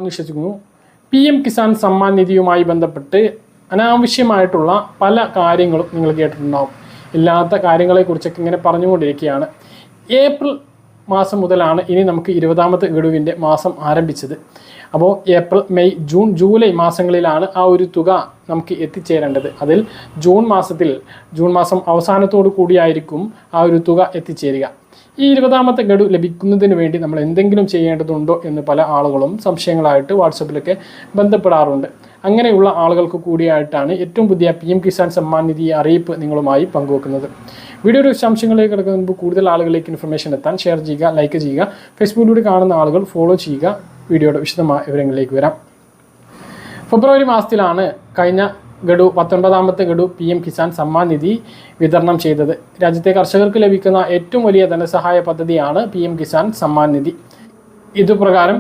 എന്ന് വിശ്വസിക്കുന്നു. PM കിസാൻ സമ്മാൻ നിധിയുമായി ബന്ധപ്പെട്ട് അനാവശ്യമായിട്ടുള്ള പല കാര്യങ്ങളും നിങ്ങൾ കേട്ടിട്ടുണ്ടാവും. ഇല്ലാത്ത കാര്യങ്ങളെക്കുറിച്ചൊക്കെ ഇങ്ങനെ പറഞ്ഞുകൊണ്ടിരിക്കുകയാണ്. ഏപ്രിൽ മാസം മുതലാണ് ഇനി നമുക്ക് 20ാമത്തെ ഗഡുവിൻ്റെ മാസം ആരംഭിച്ചത്. അപ്പോൾ ഏപ്രിൽ, മെയ്, ജൂൺ, ജൂലൈ മാസങ്ങളിലാണ് ആ ഒരു തുക നമുക്ക് എത്തിച്ചേരേണ്ടത്. അതിൽ ജൂൺ മാസം അവസാനത്തോടു കൂടിയായിരിക്കും ആ ഒരു തുക എത്തിച്ചേരുക. ഈ 20ാമത്തെ ഗഡു ലഭിക്കുന്നതിന് വേണ്ടി നമ്മൾ എന്തെങ്കിലും ചെയ്യേണ്ടതുണ്ടോ എന്ന് പല ആളുകളും സംശയങ്ങളായിട്ട് വാട്സപ്പിലൊക്കെ ബന്ധപ്പെടാറുണ്ട്. അങ്ങനെയുള്ള ആളുകൾക്ക് കൂടിയായിട്ടാണ് ഏറ്റവും പുതിയ PM കിസാൻ സമ്മാൻ നിധി അറിയിപ്പ് നിങ്ങളുമായി പങ്കുവെക്കുന്നത്. വീഡിയോയുടെ വിശദാംശങ്ങളിലേക്ക് കിടക്കുന്നതിന് മുമ്പ് കൂടുതൽ ആളുകളിലേക്ക് ഇൻഫർമേഷൻ എത്താൻ ഷെയർ ചെയ്യുക, ലൈക്ക് ചെയ്യുക. ഫേസ്ബുക്കിലൂടെ കാണുന്ന ആളുകൾ ഫോളോ ചെയ്യുക. വീഡിയോയുടെ വിശദമായ വിവരങ്ങളിലേക്ക് വരാം. ഫെബ്രുവരി മാസത്തിലാണ് കഴിഞ്ഞ ഗഡു 19ാമത്തെ ഗഡു PM കിസാൻ സമ്മാൻ നിധി വിതരണം ചെയ്തത്. രാജ്യത്തെ കർഷകർക്ക് ലഭിക്കുന്ന ഏറ്റവും വലിയ ധനസഹായ പദ്ധതിയാണ് PM കിസാൻ സമ്മാൻ നിധി. ഇതുപ്രകാരം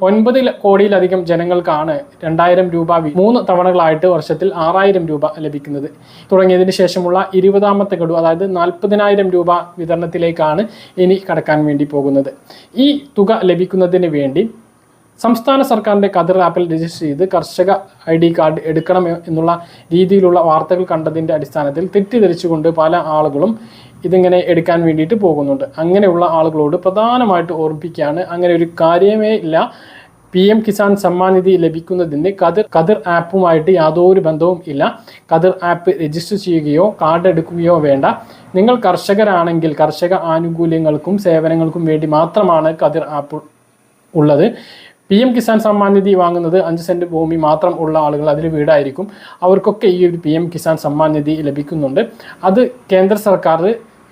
9 കോടിയിലധികം ജനങ്ങൾക്കാണ് 2000 രൂപ 3 തവണകളായിട്ട് വർഷത്തിൽ 6000 രൂപ ലഭിക്കുന്നത്. തുടങ്ങിയതിന് ശേഷമുള്ള 20ാമത്തെ ഗഡു, അതായത് 40,000 രൂപ വിതരണത്തിലേക്കാണ് ഇനി കടക്കാൻ വേണ്ടി പോകുന്നത്. ഈ തുക ലഭിക്കുന്നതിന് വേണ്ടി സംസ്ഥാന സർക്കാരിൻ്റെ ഖദർ ആപ്പിൽ രജിസ്റ്റർ ചെയ്ത് കർഷക ID കാർഡ് എടുക്കണം എന്നുള്ള രീതിയിലുള്ള വാർത്തകൾ കണ്ടതിൻ്റെ അടിസ്ഥാനത്തിൽ തെറ്റിദ്ധരിച്ചുകൊണ്ട് പല ആളുകളും ഇതിങ്ങനെ എടുക്കാൻ വേണ്ടിയിട്ട് പോകുന്നുണ്ട്. അങ്ങനെയുള്ള ആളുകളോട് പ്രധാനമായിട്ട് ഓർമ്മിപ്പിക്കുകയാണ്, അങ്ങനെ ഒരു കാര്യമേ ഇല്ല. PM കിസാൻ സമ്മാൻ നിധി ലഭിക്കുന്നതിന് ഖദർ ആപ്പുമായിട്ട് യാതൊരു ബന്ധവും ഇല്ല. ഖദർ ആപ്പ് രജിസ്റ്റർ ചെയ്യുകയോ കാർഡ് എടുക്കുകയോ വേണ്ട. നിങ്ങൾ കർഷകരാണെങ്കിൽ കർഷക ആനുകൂല്യങ്ങൾക്കും സേവനങ്ങൾക്കും വേണ്ടി മാത്രമാണ് ഖദർ ആപ്പ് ഉള്ളത്. PM കിസാൻ സമ്മാൻ നിധി വാങ്ങുന്നത് 5 സെൻറ്റ് ഭൂമി മാത്രം ഉള്ള ആളുകൾ, അതിൽ വീടായിരിക്കും, അവർക്കൊക്കെ ഈ ഒരു PM കിസാൻ സമ്മാൻ നിധി ലഭിക്കുന്നുണ്ട്. അത് കേന്ദ്ര സർക്കാർ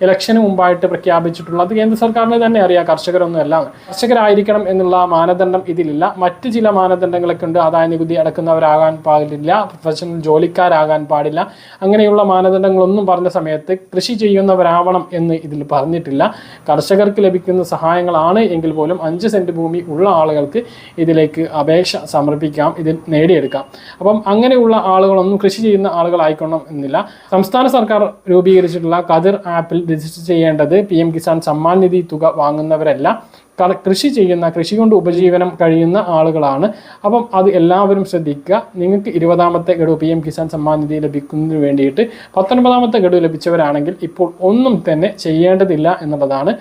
ഇലക്ഷന് മുമ്പായിട്ട് പ്രഖ്യാപിച്ചിട്ടുള്ളത് കേന്ദ്ര സർക്കാരിന് തന്നെ അറിയാം. കർഷകരൊന്നുമല്ല, കർഷകരായിരിക്കണം എന്നുള്ള മാനദണ്ഡം ഇതിലില്ല. മറ്റ് ചില മാനദണ്ഡങ്ങളൊക്കെ ഉണ്ട്. ആദായ നികുതി അടക്കുന്നവരാകാൻ പാടില്ല, പ്രൊഫഷണൽ ജോലിക്കാരാകാൻ പാടില്ല. അങ്ങനെയുള്ള മാനദണ്ഡങ്ങളൊന്നും പറഞ്ഞ സമയത്ത് കൃഷി ചെയ്യുന്നവരാവണം എന്ന് ഇതിൽ പറഞ്ഞിട്ടില്ല. കർഷകർക്ക് ലഭിക്കുന്ന സഹായങ്ങളാണ് എങ്കിൽ പോലും 5 സെൻറ്റ് ഭൂമി ഉള്ള ആളുകൾക്ക് ഇതിലേക്ക് അപേക്ഷ സമർപ്പിക്കാം, ഇതിൽ നേടിയെടുക്കാം. അപ്പം അങ്ങനെയുള്ള ആളുകളൊന്നും കൃഷി ചെയ്യുന്ന ആളുകളായിക്കൊള്ളണം എന്നില്ല. സംസ്ഥാന സർക്കാർ രൂപീകരിച്ചിട്ടുള്ള ഖദർ ആപ്പിൽ രജിസ്റ്റർ ചെയ്യേണ്ടത് PM കിസാൻ സമ്മാൻ നിധി തുക വാങ്ങുന്നവരല്ല, കൃഷി കൊണ്ട് ഉപജീവനം കഴിയുന്ന ആളുകളാണ്. അപ്പം അത് എല്ലാവരും ശ്രദ്ധിക്കുക. നിങ്ങൾക്ക് 20ാമത്തെ ഗഡു PM കിസാൻ സമ്മാൻ നിധി ലഭിക്കുന്നതിന് വേണ്ടിയിട്ട് 19ാമത്തെ ഗഡു ലഭിച്ചവരാണെങ്കിൽ ഇപ്പോൾ ഒന്നും തന്നെ ചെയ്യേണ്ടതില്ല എന്നുള്ളതാണ്.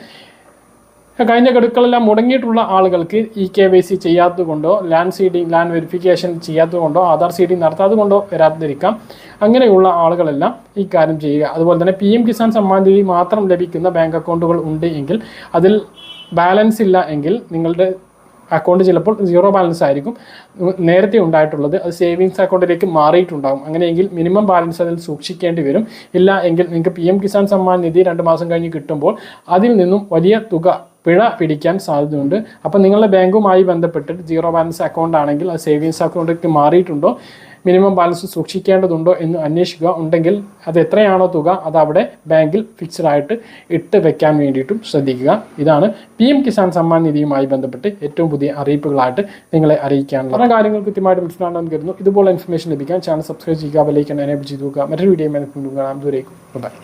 കഴിഞ്ഞ ഗഡുക്കളെല്ലാം മുടങ്ങിയിട്ടുള്ള ആളുകൾക്ക് KYC ചെയ്യാത്തതുകൊണ്ടോ ലാൻഡ് വെരിഫിക്കേഷൻ ചെയ്യാത്തതുകൊണ്ടോ ആധാർ സീഡിംഗ് നടത്താത്തതുകൊണ്ടോ വരാതിരിക്കാം. അങ്ങനെയുള്ള ആളുകളെല്ലാം ഈ കാര്യം ചെയ്യുക. അതുപോലെ തന്നെ PM കിസാൻ സമ്മാൻ നിധി മാത്രം ലഭിക്കുന്ന ബാങ്ക് അക്കൗണ്ടുകൾ ഉണ്ട് എങ്കിൽ അതിൽ ബാലൻസ് ഇല്ല എങ്കിൽ നിങ്ങളുടെ അക്കൗണ്ട് ചിലപ്പോൾ 0 ബാലൻസ് ആയിരിക്കും നേരത്തെ ഉണ്ടായിട്ടുള്ളത്. അത് സേവിങ്സ് അക്കൗണ്ടിലേക്ക് മാറിയിട്ടുണ്ടാകും. അങ്ങനെയെങ്കിൽ മിനിമം ബാലൻസ് അതിൽ സൂക്ഷിക്കേണ്ടി വരും. ഇല്ല എങ്കിൽ നിങ്ങൾക്ക് PM കിസാൻ സമ്മാൻ നിധി 2 മാസം കഴിഞ്ഞ് കിട്ടുമ്പോൾ അതിൽ നിന്നും വലിയ തുക പിഴ പിടിക്കാൻ സാധ്യതയുണ്ട്. അപ്പോൾ നിങ്ങളുടെ ബാങ്കുമായി ബന്ധപ്പെട്ടിട്ട് 0 ബാലൻസ് അക്കൗണ്ട് ആണെങ്കിൽ അത് സേവിങ്സ് അക്കൗണ്ടിലേക്ക് മാറിയിട്ടുണ്ടോ, മിനിമം ബാലൻസ് സൂക്ഷിക്കേണ്ടതുണ്ടോ എന്ന് അന്വേഷിക്കുക. ഉണ്ടെങ്കിൽ അത് എത്രയാണോ തുക അത് അവിടെ ബാങ്കിൽ ഫിക്സഡ് ആയിട്ട് ഇട്ട് വെക്കാൻ വേണ്ടിയിട്ടും ശ്രദ്ധിക്കുക. ഇതാണ് PM കിസാൻ സമ്മാൻ നിധിയുമായി ബന്ധപ്പെട്ട് ഏറ്റവും പുതിയ അറിയിപ്പുകളായിട്ട് നിങ്ങളെ അറിയിക്കാനുള്ള പല കാര്യങ്ങൾ കൃത്യമായിട്ട് മനസ്സിലാണെന്ന് കരുതുന്നു. ഇതുപോലെ ഇൻഫർമേഷൻ ലഭിക്കാൻ ചാനൽ സബ്സ്ക്രൈബ് ചെയ്യുക, ബെൽ ഐക്കൺ എനേബിൾ ചെയ്ത് നോക്കുക. മറ്റൊരു വീഡിയോ കാണാം. ദൂരേക്കും ബൈ.